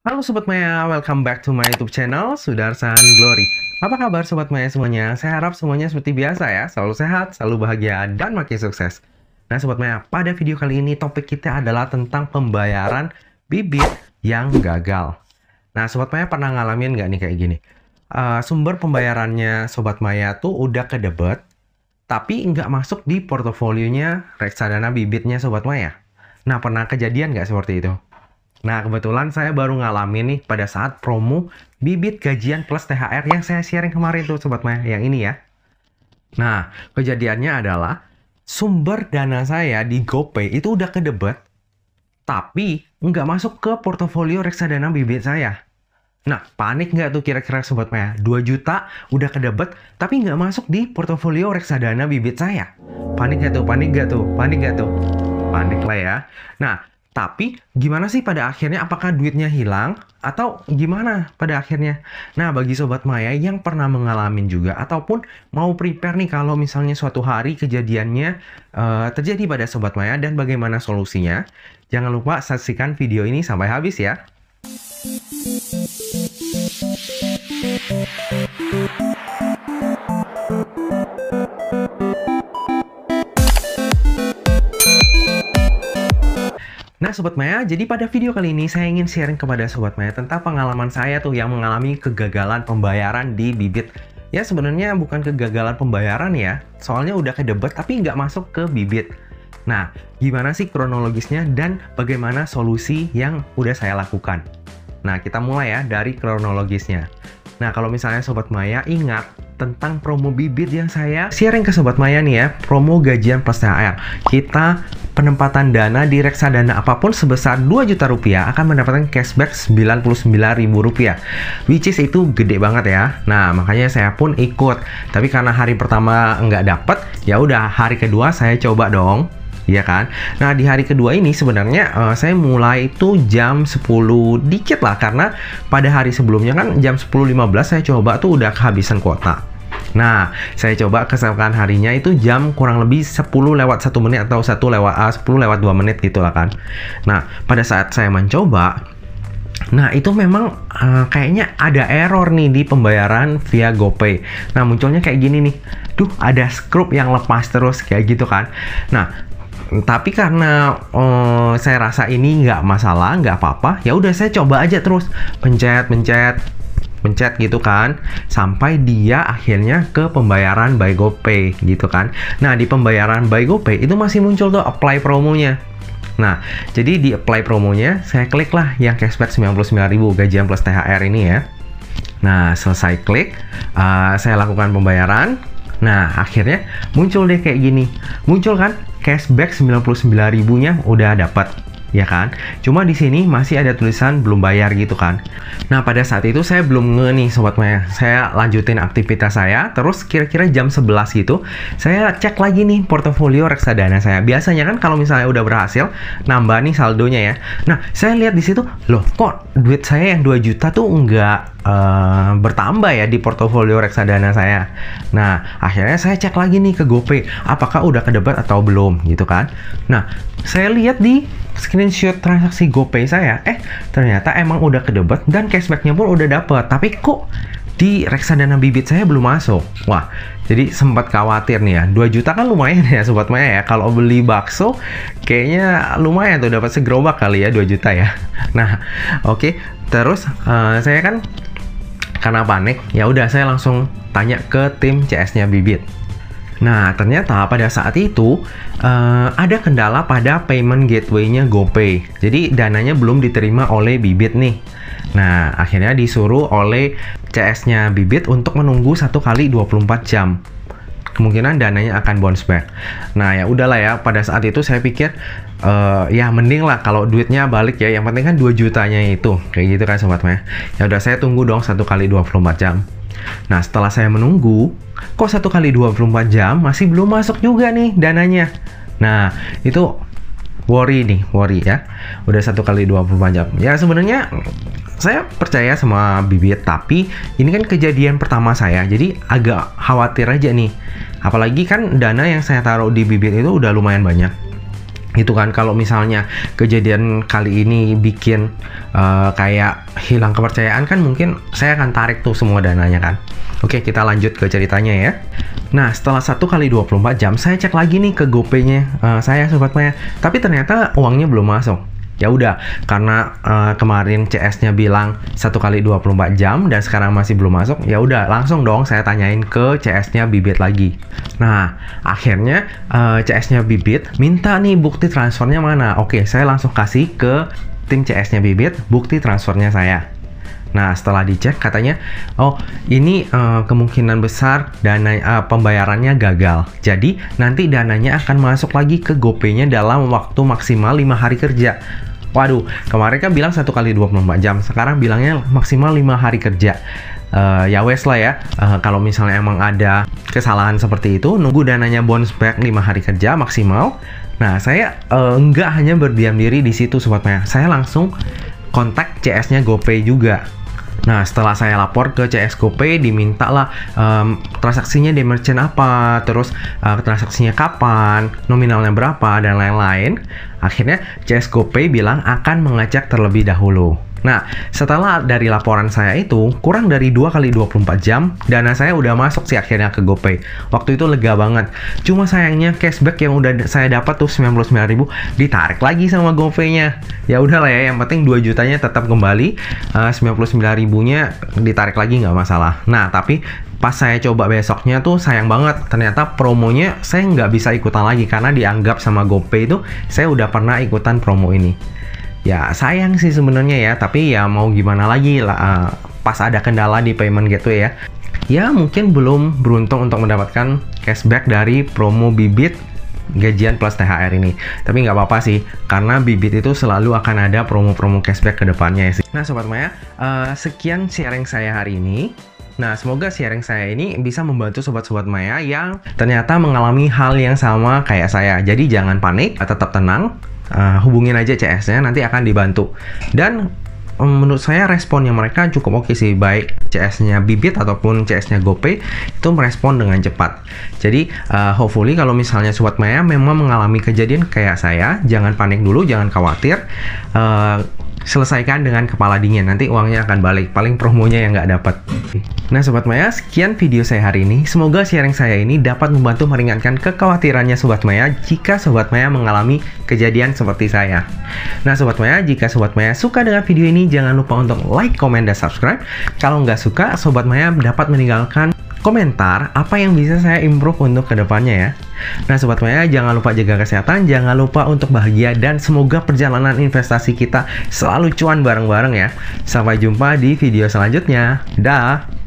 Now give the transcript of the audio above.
Halo Sobat Maya, welcome back to my YouTube channel, Sudarsan Glory. Apa kabar Sobat Maya semuanya? Saya harap semuanya seperti biasa ya, selalu sehat, selalu bahagia, dan makin sukses. Nah Sobat Maya, pada video kali ini topik kita adalah tentang pembayaran bibit yang gagal. Nah Sobat Maya pernah ngalamin nggak nih kayak gini? Sumber pembayarannya Sobat Maya tuh udah kedebet, tapi nggak masuk di portofolionya reksadana bibitnya Sobat Maya. Nah pernah kejadian nggak seperti itu? Nah, kebetulan saya baru ngalamin nih pada saat promo bibit gajian plus THR yang saya sharing kemarin tuh Sobat Maya, yang ini ya. Nah, kejadiannya adalah sumber dana saya di GoPay itu udah kedebet, tapi nggak masuk ke portofolio reksadana bibit saya. Nah, panik nggak tuh kira-kira Sobat Maya? 2 juta udah kedebet, tapi nggak masuk di portofolio reksadana bibit saya. Panik nggak tuh? Panik nggak tuh? Panik nggak tuh? Panik lah ya. Nah, tapi gimana sih pada akhirnya? Apakah duitnya hilang atau gimana pada akhirnya? Nah, bagi Sobat Maya yang pernah mengalami juga ataupun mau prepare nih kalau misalnya suatu hari kejadiannya terjadi pada Sobat Maya dan bagaimana solusinya, jangan lupa saksikan video ini sampai habis ya. Nah Sobat Maya, jadi pada video kali ini saya ingin sharing kepada Sobat Maya tentang pengalaman saya tuh yang mengalami kegagalan pembayaran di bibit. Ya sebenarnya bukan kegagalan pembayaran ya, soalnya udah kedebet tapi nggak masuk ke bibit. Nah, gimana sih kronologisnya dan bagaimana solusi yang udah saya lakukan? Nah, kita mulai ya dari kronologisnya. Nah, kalau misalnya Sobat Maya ingat tentang promo bibit yang saya sharing ke Sobat Maya nih ya, promo gajian plus THR. Kita penempatan dana di reksadana apapun sebesar 2 juta rupiah akan mendapatkan cashback Rp99.000, which is itu gede banget ya. Nah, makanya saya pun ikut. Tapi karena hari pertama nggak dapet, ya udah hari kedua saya coba dong. Iya kan? Nah, di hari kedua ini sebenarnya saya mulai itu jam 10 dikit lah. Karena pada hari sebelumnya kan jam 10.15 saya coba tuh udah kehabisan kuota. Nah, saya coba keesokan harinya itu jam kurang lebih 10 lewat 1 menit atau 10 lewat 2 menit gitu lah kan. Nah, pada saat saya mencoba, nah itu memang kayaknya ada error nih di pembayaran via GoPay. Nah, munculnya kayak gini nih. Duh, ada skrup yang lepas terus kayak gitu kan. Nah, tapi karena saya rasa ini nggak masalah, nggak apa-apa, ya udah saya coba aja terus pencet gitu kan, sampai dia akhirnya ke pembayaran by GoPay gitu kan. Nah, di pembayaran by GoPay itu masih muncul tuh apply promonya. Nah, jadi di apply promonya saya klik lah yang cashback 99.000 gajian plus THR ini ya. Nah, selesai klik, saya lakukan pembayaran. Nah, akhirnya muncul deh kayak gini. Muncul kan cashback 99.000-nya udah dapat, ya kan? Cuma di sini masih ada tulisan belum bayar gitu kan. Nah, pada saat itu saya belum nge nih Sobat Maya. Saya lanjutin aktivitas saya, terus kira-kira jam 11 gitu, saya cek lagi nih portofolio reksadana saya. Biasanya kan kalau misalnya udah berhasil nambah nih saldonya ya. Nah, saya lihat di situ, loh kok duit saya yang 2 juta tuh nggak bertambah ya di portofolio reksadana saya. Nah, akhirnya saya cek lagi nih ke GoPay, apakah udah kedebet atau belum gitu kan. Nah, saya lihat di screenshot transaksi GoPay saya, ternyata emang udah kedebet dan cashbacknya pun udah dapet. Tapi kok di reksadana bibit saya belum masuk? Wah, jadi sempat khawatir nih ya. 2 juta kan lumayan ya Sobat Maya ya. Kalau beli bakso kayaknya lumayan tuh, dapat segerobak kali ya 2 juta ya. Nah, oke. Terus saya kan karena panik, ya udah saya langsung tanya ke tim CS-nya bibit. Nah, ternyata pada saat itu ada kendala pada payment gateway-nya GoPay. Jadi dananya belum diterima oleh bibit nih. Nah, akhirnya disuruh oleh CS-nya bibit untuk menunggu 1 kali 24 jam. Kemungkinan dananya akan bounce back. Nah, ya udahlah ya, pada saat itu saya pikir ya mending lah kalau duitnya balik ya. Yang penting kan 2 jutanya itu. Kayak gitu kan Sobat Maya. Ya udah saya tunggu dong 1 kali 24 jam. Nah, setelah saya menunggu, kok 1 kali 24 jam masih belum masuk juga nih dananya. Nah, itu worry ya. Udah 1 kali 24 jam. Ya sebenarnya saya percaya sama bibit, tapi ini kan kejadian pertama saya, jadi agak khawatir aja nih. Apalagi kan dana yang saya taruh di bibit itu udah lumayan banyak. Gitu kan, kalau misalnya kejadian kali ini bikin kayak hilang kepercayaan kan, mungkin saya akan tarik tuh semua dananya kan. Oke, kita lanjut ke ceritanya ya. Nah, setelah 1 kali 24 jam saya cek lagi nih ke GoPay-nya saya Sobat Maya, tapi ternyata uangnya belum masuk. Ya udah, karena kemarin CS-nya bilang 1 kali 24 jam dan sekarang masih belum masuk, ya udah langsung dong saya tanyain ke CS-nya Bibit lagi. Nah, akhirnya CS-nya Bibit minta nih bukti transfernya mana. Oke, saya langsung kasih ke tim CS-nya Bibit bukti transfernya saya. Nah, setelah dicek katanya, oh ini kemungkinan besar dana pembayarannya gagal. Jadi nanti dananya akan masuk lagi ke GoPay-nya dalam waktu maksimal 5 hari kerja. Waduh, kemarin kan bilang 1 kali 24 jam, sekarang bilangnya maksimal 5 hari kerja. Ya wes lah ya, kalau misalnya emang ada kesalahan seperti itu, nunggu dananya bounce back 5 hari kerja maksimal. Nah, saya nggak hanya berdiam diri di situ Sobat Maya, saya langsung kontak CS-nya GoPay juga. Nah, setelah saya lapor ke CS GoPay, diminta lah transaksinya di merchant apa, terus transaksinya kapan, nominalnya berapa, dan lain-lain. Akhirnya CS GoPay bilang akan mengecek terlebih dahulu. Nah, setelah dari laporan saya itu, kurang dari 2 kali 24 jam, dana saya udah masuk sih akhirnya ke GoPay. Waktu itu lega banget. Cuma sayangnya cashback yang udah saya dapat tuh 99.000 ditarik lagi sama GoPay-nya. Ya udah lah ya, yang penting 2 jutanya tetap kembali, 99.000-nya ditarik lagi nggak masalah. Nah, tapi pas saya coba besoknya tuh sayang banget, ternyata promonya saya nggak bisa ikutan lagi karena dianggap sama GoPay itu saya udah pernah ikutan promo ini. Ya sayang sih sebenarnya ya, tapi ya mau gimana lagi lah, pas ada kendala di payment gateway ya. Ya mungkin belum beruntung untuk mendapatkan cashback dari promo Bibit gajian plus THR ini. Tapi nggak apa-apa sih, karena Bibit itu selalu akan ada promo-promo cashback ke depannya sih. Nah Sobat Maya, sekian sharing saya hari ini. Nah, semoga sharing saya ini bisa membantu sobat-sobat Maya yang ternyata mengalami hal yang sama kayak saya. Jadi jangan panik, tetap tenang. Hubungin aja CS-nya, nanti akan dibantu. Dan menurut saya responnya mereka cukup oke sih, baik CS-nya Bibit ataupun CS-nya GoPay itu merespon dengan cepat. Jadi hopefully kalau misalnya sobat Maya memang mengalami kejadian kayak saya, jangan panik dulu, jangan khawatir. Selesaikan dengan kepala dingin, nanti uangnya akan balik, paling promonya yang nggak dapat. Nah Sobat Maya, sekian video saya hari ini. Semoga sharing saya ini dapat membantu meringankan kekhawatirannya Sobat Maya jika Sobat Maya mengalami kejadian seperti saya. Nah Sobat Maya, jika Sobat Maya suka dengan video ini, jangan lupa untuk like, komen, dan subscribe. Kalau nggak suka, Sobat Maya dapat meninggalkan komentar apa yang bisa saya improve untuk kedepannya ya. Nah Sobat Maya, jangan lupa jaga kesehatan, jangan lupa untuk bahagia, dan semoga perjalanan investasi kita selalu cuan bareng-bareng ya. Sampai jumpa di video selanjutnya. Dah.